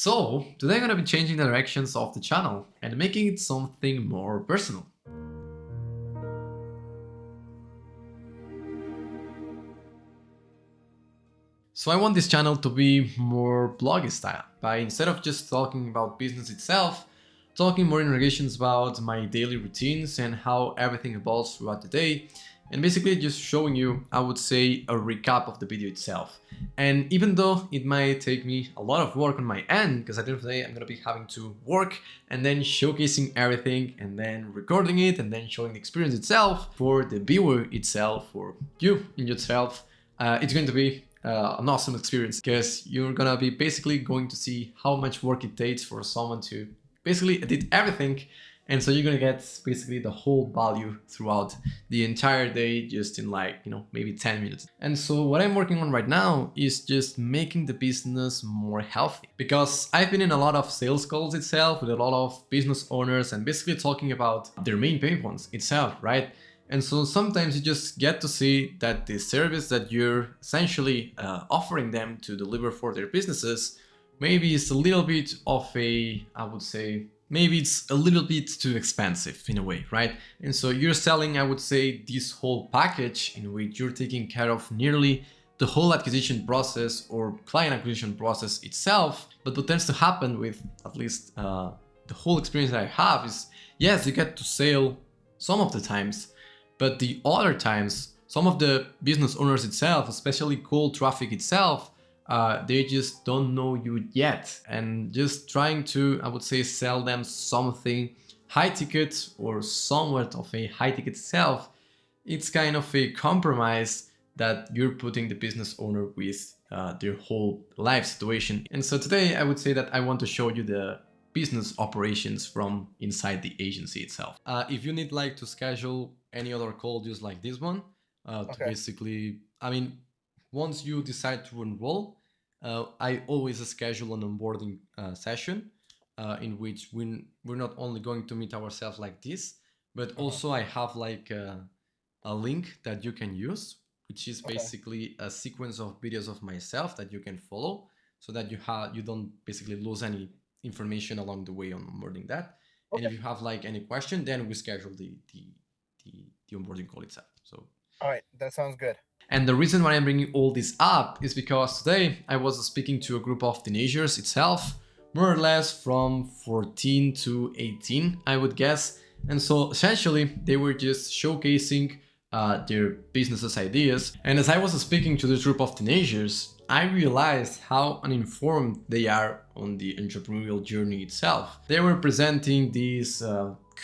So, today I'm going to be changing the directions of the channel and making it something more personal. So I want this channel to be more bloggy style, by instead of just talking about business itself, talking more in relations about my daily routines and how everything evolves throughout the day, and basically just showing you, I would say, a recap of the video itself. And even though it might take me a lot of work on my end, because at the end of the day I'm gonna be having to work and then showcasing everything and then recording it and then showing the experience itself for the viewer itself, for you in yourself, it's going to be an awesome experience, because you're gonna be basically going to see how much work it takes for someone to basically edit everything. And so you're gonna get basically the whole value throughout the entire day, just in like, maybe 10 minutes. And so what I'm working on right now is just making the business more healthy, because I've been in a lot of sales calls itself with a lot of business owners and basically talking about their main pain points itself, right? And so sometimes you just get to see that the service that you're essentially offering them to deliver for their businesses, maybe it's a little bit of a, I would say, maybe it's a little bit too expensive in a way, right? And so you're selling, I would say, this whole package in which you're taking care of nearly the whole acquisition process or client acquisition process itself. But what tends to happen with at least the whole experience that I have is, yes, you get to sell some of the times, but the other times, some of the business owners itself, especially cold traffic itself, they just don't know you yet. And just trying to, I would say, sell them something high ticket or somewhat of a high ticket itself, it's kind of a compromise that you're putting the business owner with their whole life situation. And so today I would say that I want to show you the business operations from inside the agency itself. If you need like to schedule any other call just like this one, to basically, I mean, once you decide to enroll, I always schedule an onboarding session in which we're not only going to meet ourselves like this, but also I have like a link that you can use, which is basically a sequence of videos of myself that you can follow, so that you don't basically lose any information along the way on onboarding that. And if you have like any question, then we schedule the onboarding call itself. So all right, that sounds good. And the reason why I'm bringing all this up is because today I was speaking to a group of teenagers itself, more or less from 14 to 18, I would guess. And so essentially they were just showcasing their businesses ideas. And as I was speaking to this group of teenagers, I realized how uninformed they are on the entrepreneurial journey itself. They were presenting these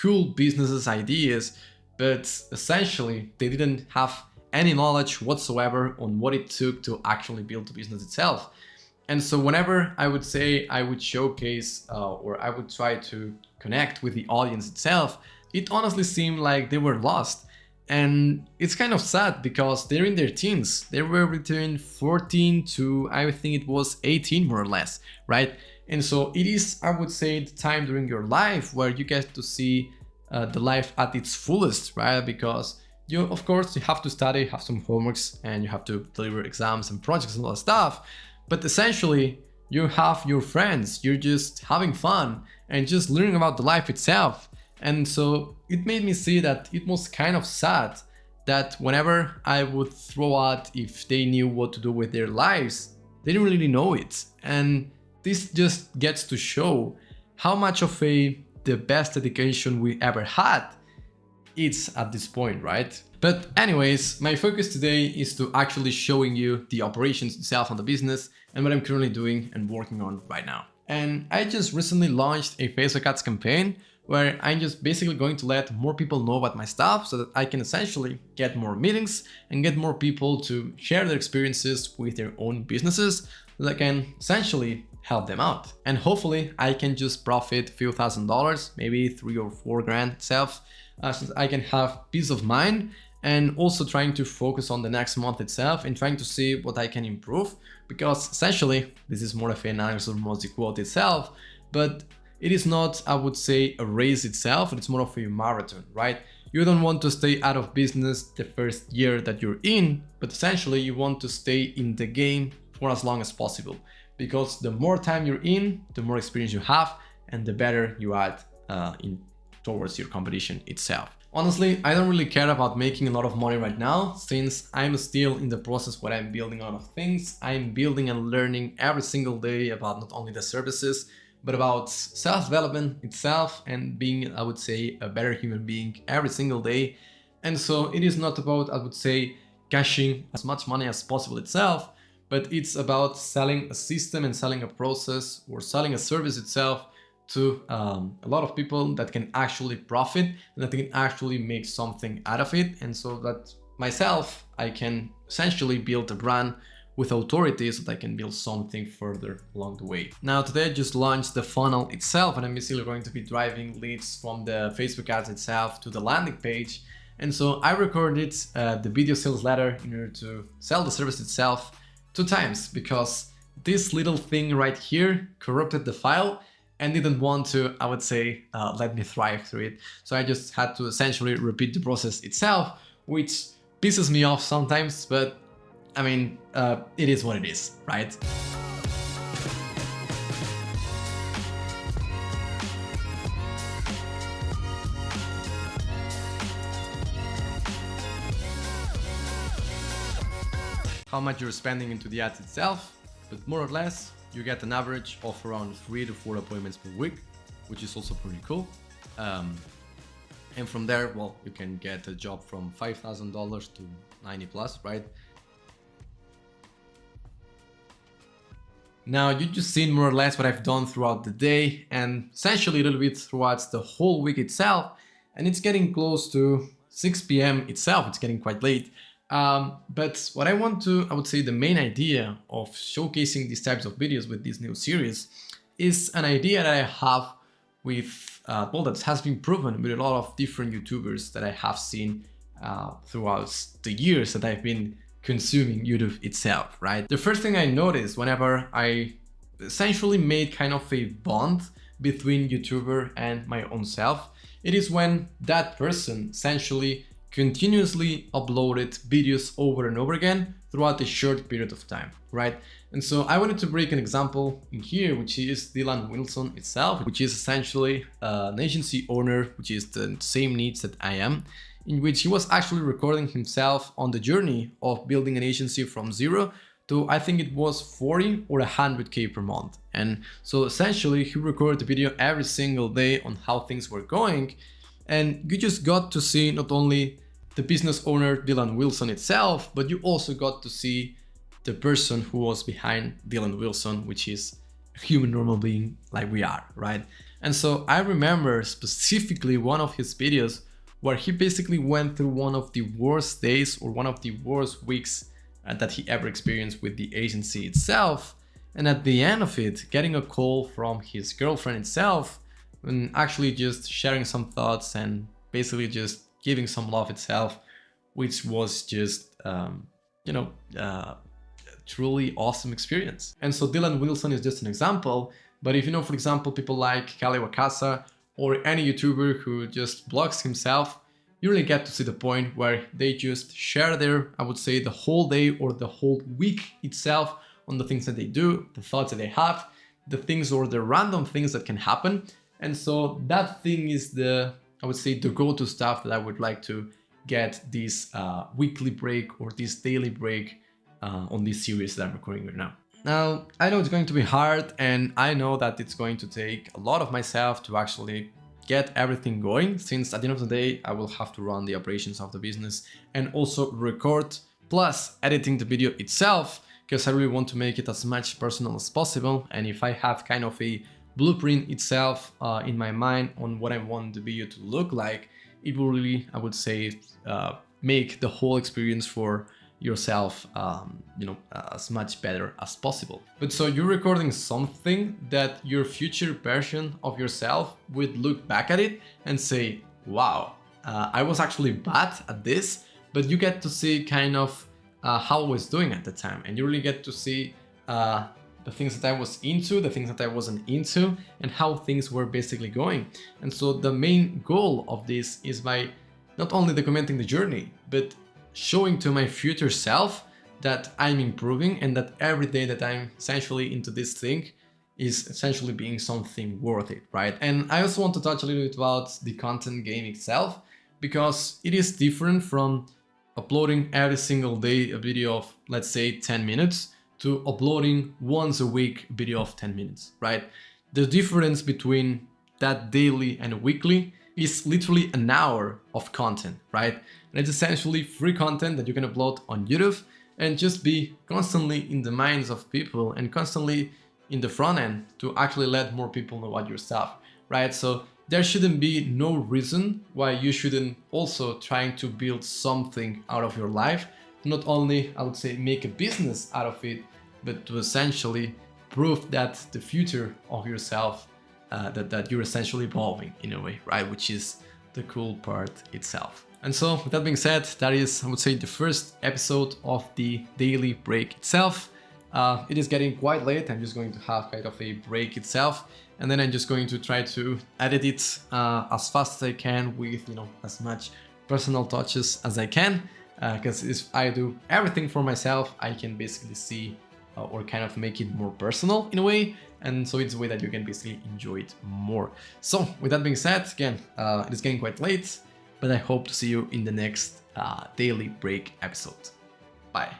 cool businesses ideas, but essentially they didn't have any knowledge whatsoever on what it took to actually build the business itself. And so whenever I would say I would showcase or I would try to connect with the audience itself, it honestly seemed like they were lost. And it's kind of sad because they're in their teens. They were between 14 to, I think it was 18 more or less, right? And so it is, I would say, the time during your life where you get to see the life at its fullest, right? Because you, of course, you have to study, have some homeworks, and you have to deliver exams and projects and all that stuff. But essentially, you have your friends, you're just having fun and just learning about the life itself. And so it made me see that it was kind of sad that whenever I would throw out if they knew what to do with their lives, they didn't really know it. And this just gets to show how much of the best education we ever had it's at this point, right? But anyways, my focus today is to actually showing you the operations itself on the business and what I'm currently doing and working on right now. And I just recently launched a Facebook ads campaign where I'm just basically going to let more people know about my stuff so that I can essentially get more meetings and get more people to share their experiences with their own businesses so that I can essentially help them out. And hopefully I can just profit a few $1,000s, maybe 3 or 4 grand itself, so that I can have peace of mind, and also trying to focus on the next month itself and trying to see what I can improve, because essentially this is more of an analysis of multi-quote itself, but it is not, I would say, a race itself, it's more of a marathon, right? You don't want to stay out of business the first year that you're in, but essentially you want to stay in the game for as long as possible. because the more time you're in, the more experience you have, and the better you add in towards your competition itself. Honestly, I don't really care about making a lot of money right now, since I'm still in the process where I'm building a lot of things. I'm building and learning every single day about not only the services, but about self-development itself and being, I would say, a better human being every single day. And so it is not about, I would say, cashing as much money as possible itself, but it's about selling a system and selling a process or selling a service itself to a lot of people that can actually profit and that can actually make something out of it. And so that myself, I can essentially build a brand with authority so that I can build something further along the way. Now today I just launched the funnel itself, and I'm basically going to be driving leads from the Facebook ads itself to the landing page. And so I recorded the video sales letter in order to sell the service itself 2 times, because this little thing right here corrupted the file and didn't want to, I would say, let me thrive through it. So I just had to essentially repeat the process itself, which pisses me off sometimes, but I mean, it is what it is, right? How much you're spending into the ads itself, but more or less, you get an average of around 3 to 4 appointments per week, which is also pretty cool. And from there, well, you can get a job from $5,000 to 90 plus, right? Now you just seen more or less what I've done throughout the day and essentially a little bit throughout the whole week itself. And it's getting close to 6 p.m. itself, it's getting quite late. But what I would say the main idea of showcasing these types of videos with this new series is an idea that I have with, well, that has been proven with a lot of different YouTubers that I have seen throughout the years that I've been consuming YouTube itself, right? The first thing I noticed whenever I essentially made kind of a bond between YouTuber and my own self, it is when that person essentially continuously uploaded videos over and over again throughout a short period of time, right? And so I wanted to break an example in here, which is Dylan Wilson itself, which is essentially an agency owner, which is the same needs that I am, in which he was actually recording himself on the journey of building an agency from zero to, I think it was 40 or 100K per month. And so essentially he recorded a video every single day on how things were going. And you just got to see not only the business owner Dylan Wilson itself, but you also got to see the person who was behind Dylan Wilson, which is a human normal being like we are, right? And so I remember specifically one of his videos where he basically went through one of the worst days or one of the worst weeks that he ever experienced with the agency itself. And at the end of it, getting a call from his girlfriend itself and actually just sharing some thoughts and basically just giving some love itself, which was just, truly awesome experience. And so Dylan Wilson is just an example, but if you know, for example, people like Kale Wakasa or any YouTuber who just blogs himself, you really get to see the point where they just share their, I would say, the whole day or the whole week itself on the things that they do, the thoughts that they have, the things or the random things that can happen. And so that thing is the, I would say, the go-to stuff that I would like to get this weekly break or this daily break on this series that I'm recording right now. Now, I know it's going to be hard, and I know that it's going to take a lot of myself to actually get everything going, since at the end of the day, I will have to run the operations of the business and also record plus editing the video itself, because I really want to make it as much personal as possible. And if I have kind of a blueprint itself in my mind on what I want the video to look like, it will really, I would say, make the whole experience for yourself, as much better as possible. But so you're recording something that your future version of yourself would look back at it and say, wow, I was actually bad at this, but you get to see kind of how I was doing at the time. And you really get to see the things that I was into, the things that I wasn't into, and how things were basically going. And so the main goal of this is by not only documenting the journey, but showing to my future self that I'm improving and that every day that I'm essentially into this thing is essentially being something worth it, right? And I also want to touch a little bit about the content game itself, because it is different from uploading every single day a video of, let's say, 10 minutes to uploading once a week a video of 10 minutes, right? The difference between that daily and weekly is literally an hour of content, right? And it's essentially free content that you can upload on YouTube and just be constantly in the minds of people and constantly in the front end to actually let more people know about your stuff, right? So there shouldn't be no reason why you shouldn't also trying to build something out of your life, not only, I would say, make a business out of it, but to essentially prove that the future of yourself, that you're essentially evolving in a way, right? Which is the cool part itself. And so with that being said, that is, I would say, the first episode of the daily break itself. It is getting quite late. I'm just going to have kind of a break itself, and then I'm just going to try to edit it as fast as I can with, as much personal touches as I can, because if I do everything for myself, I can basically see or kind of make it more personal in a way, and so it's a way that you can basically enjoy it more. So with that being said, again, it is getting quite late, but I hope to see you in the next daily break episode. Bye.